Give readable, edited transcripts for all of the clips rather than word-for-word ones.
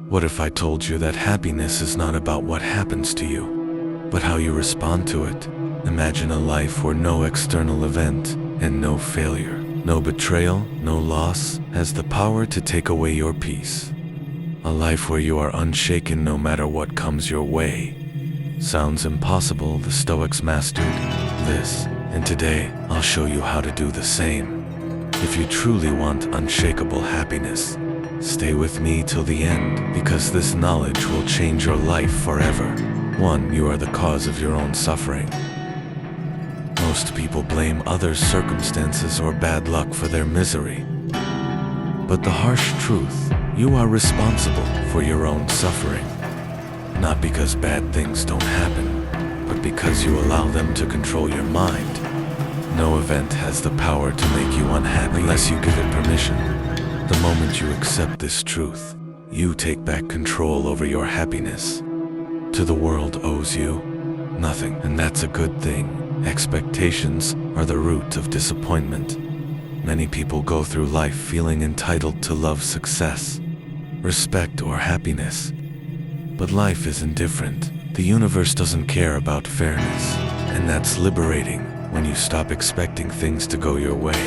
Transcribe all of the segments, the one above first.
What if I told you that happiness is not about what happens to you, but how you respond to it? Imagine a life where no external event and no failure, no betrayal, no loss has the power to take away your peace. A life where you are unshaken no matter what comes your way. Sounds impossible. The Stoics mastered this, and today I'll show you how to do the same. If you truly want unshakable happiness, stay with me till the end, because this knowledge will change your life forever. 1. You are the cause of your own suffering. Most people blame others' circumstances or bad luck for their misery. But the harsh truth, you are responsible for your own suffering. Not because bad things don't happen, but because you allow them to control your mind. No event has the power to make you unhappy unless you give it permission. The moment you accept this truth, you take back control over your happiness. To the world owes you nothing, and that's a good thing. Expectations are the root of disappointment. Many people go through life feeling entitled to love, success, respect, or happiness. But life isn't different. The universe doesn't care about fairness, and that's liberating. When you stop expecting things to go your way,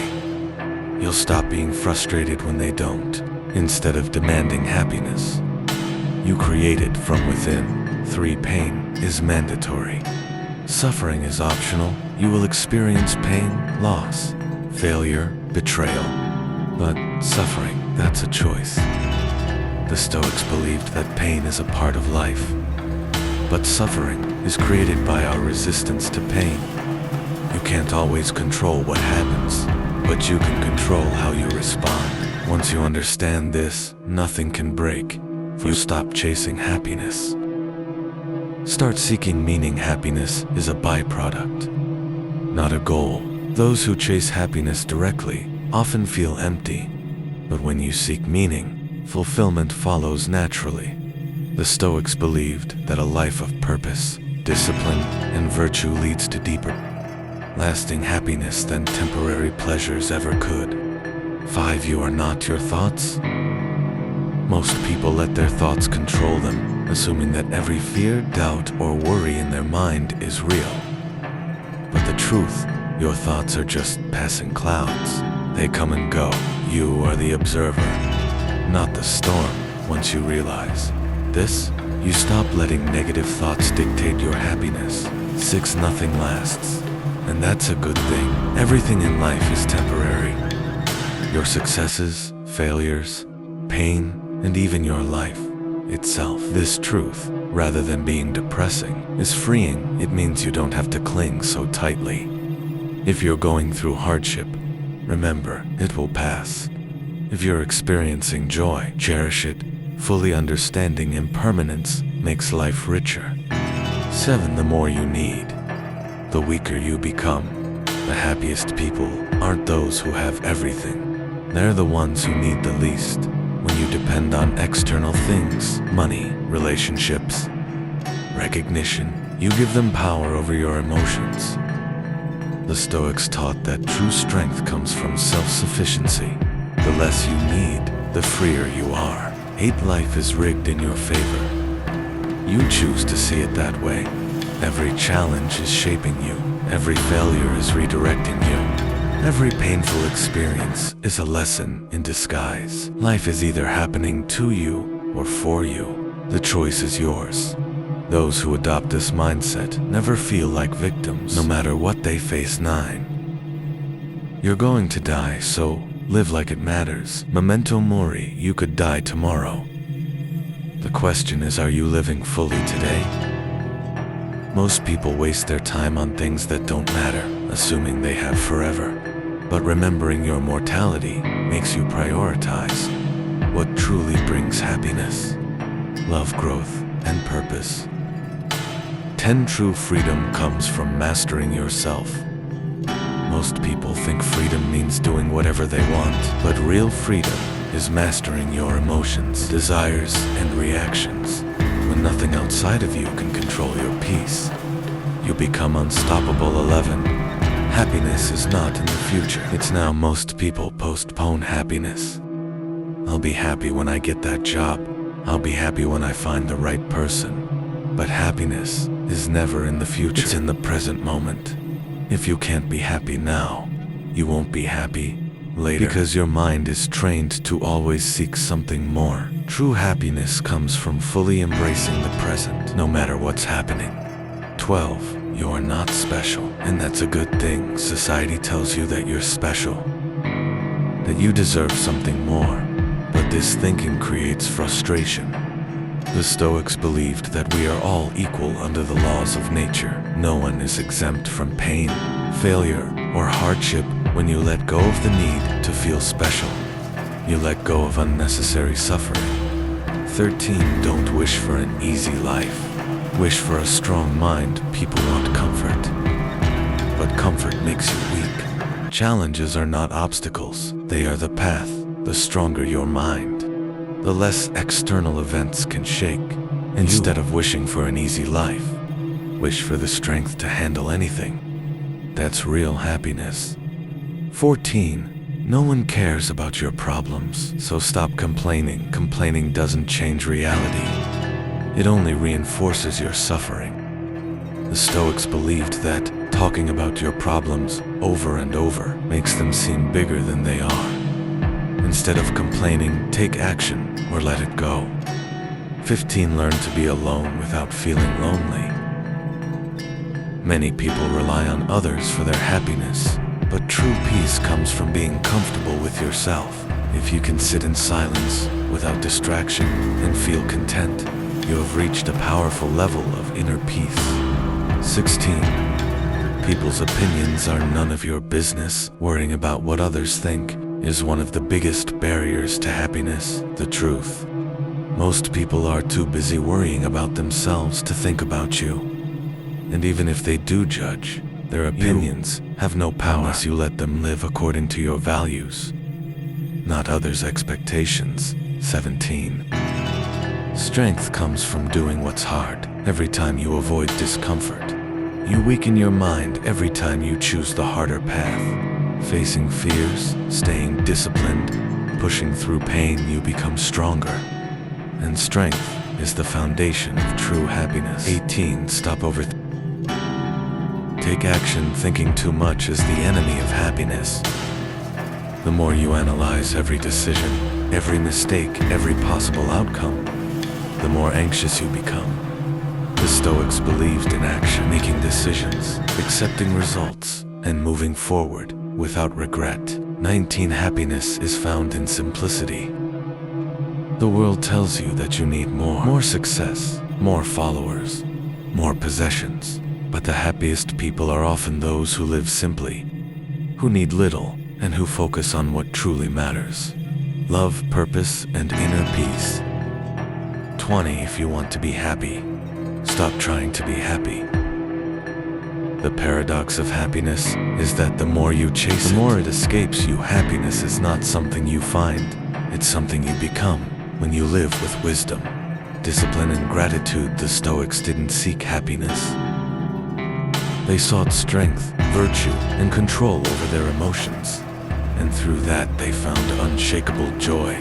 you'll stop being frustrated when they don't. Instead of demanding happiness, you create it from within. 3. Pain is mandatory. Suffering is optional. You will experience pain, loss, failure, betrayal. But suffering, that's a choice. The Stoics believed that pain is a part of life. But suffering is created by our resistance to pain. You can't always control what happens, but you can control how you respond. Once you understand this, nothing can break. You stop chasing happiness. Start seeking meaning. Happiness is a byproduct, not a goal. Those who chase happiness directly often feel empty, but when you seek meaning, fulfillment follows naturally. The Stoics believed that a life of purpose, discipline, and virtue leads to deeper, lasting happiness than temporary pleasures ever could. 5. You are not your thoughts. Most people let their thoughts control them, assuming that every fear, doubt, or worry in their mind is real. But the truth, your thoughts are just passing clouds. They come and go. You are the observer, not the storm. Once you realize this, you stop letting negative thoughts dictate your happiness. 6. Nothing lasts. And that's a good thing. Everything in life is temporary. Your successes, failures, pain, and even your life itself. This truth, rather than being depressing, is freeing. It means you don't have to cling so tightly. If you're going through hardship, remember, it will pass. If you're experiencing joy, cherish it. Fully understanding impermanence makes life richer. 7. The more you need, the weaker you become. The happiest people aren't those who have everything. They're the ones who need the least. When you depend on external things, money, relationships, recognition, you give them power over your emotions. The Stoics taught that true strength comes from self-sufficiency. The less you need, the freer you are. 8. Life is rigged in your favor. You choose to see it that way. Every challenge is shaping you. Every failure is redirecting you. Every painful experience is a lesson in disguise. Life is either happening to you or for you. The choice is yours. Those who adopt this mindset never feel like victims, no matter what they face. 9. You're going to die, so live like it matters. Memento mori, you could die tomorrow. The question is, are you living fully today? Most people waste their time on things that don't matter, assuming they have forever. But remembering your mortality makes you prioritize what truly brings happiness, love, growth, and purpose. 10. True freedom comes from mastering yourself. Most people think freedom means doing whatever they want, but real freedom is mastering your emotions, desires, and reactions. When nothing outside of you can control your peace, you become unstoppable. 11. Happiness is not in the future. It's now. Most people postpone happiness. I'll be happy when I get that job. I'll be happy when I find the right person. But happiness is never in the future. It's in the present moment. If you can't be happy now, you won't be happy later. Because your mind is trained to always seek something more. True happiness comes from fully embracing the present, no matter what's happening. 12. You're not special, and that's a good thing. Society tells you that you're special, that you deserve something more, but this thinking creates frustration. The Stoics believed that we are all equal under the laws of nature. No one is exempt from pain, failure, or hardship. When you let go of the need to feel special, you let go of unnecessary suffering. 13. Don't wish for an easy life. Wish for a strong mind. People want comfort, but comfort makes you weak. Challenges are not obstacles, they are the path. The stronger your mind, the less external events can shake. Instead of wishing for an easy life, wish for the strength to handle anything. That's real happiness. 14. No one cares about your problems, so stop complaining. Complaining doesn't change reality. It only reinforces your suffering. The Stoics believed that talking about your problems over and over makes them seem bigger than they are. Instead of complaining, take action or let it go. 15. Learn to be alone without feeling lonely. Many people rely on others for their happiness, but true peace comes from being comfortable with yourself. If you can sit in silence without distraction and feel content, you have reached a powerful level of inner peace. 16. People's opinions are none of your business. Worrying about what others think is one of the biggest barriers to happiness. The truth: most people are too busy worrying about themselves to think about you. And even if they do judge, their opinions have no power unless you let them live according to your values, not others' expectations. 17. Strength comes from doing what's hard. Every time you avoid discomfort, you weaken your mind. Every time you choose the harder path, facing fears, staying disciplined, pushing through pain, you become stronger. And strength is the foundation of true happiness. 18. Stop overthinking. Take action. Thinking too much is the enemy of happiness. The more you analyze every decision, every mistake, every possible outcome, the more anxious you become. The Stoics believed in action, making decisions, accepting results, and moving forward without regret. 19. Happiness is found in simplicity. The world tells you that you need more success, more followers, more possessions. But the happiest people are often those who live simply, who need little, and who focus on what truly matters: love, purpose, and inner peace. 20. If you want to be happy, stop trying to be happy. The paradox of happiness is that the more you chase it, the more it escapes you. Happiness is not something you find, it's something you become when you live with wisdom, discipline, and gratitude. The Stoics didn't seek happiness. They sought strength, virtue, and control over their emotions, and through that they found unshakable joy.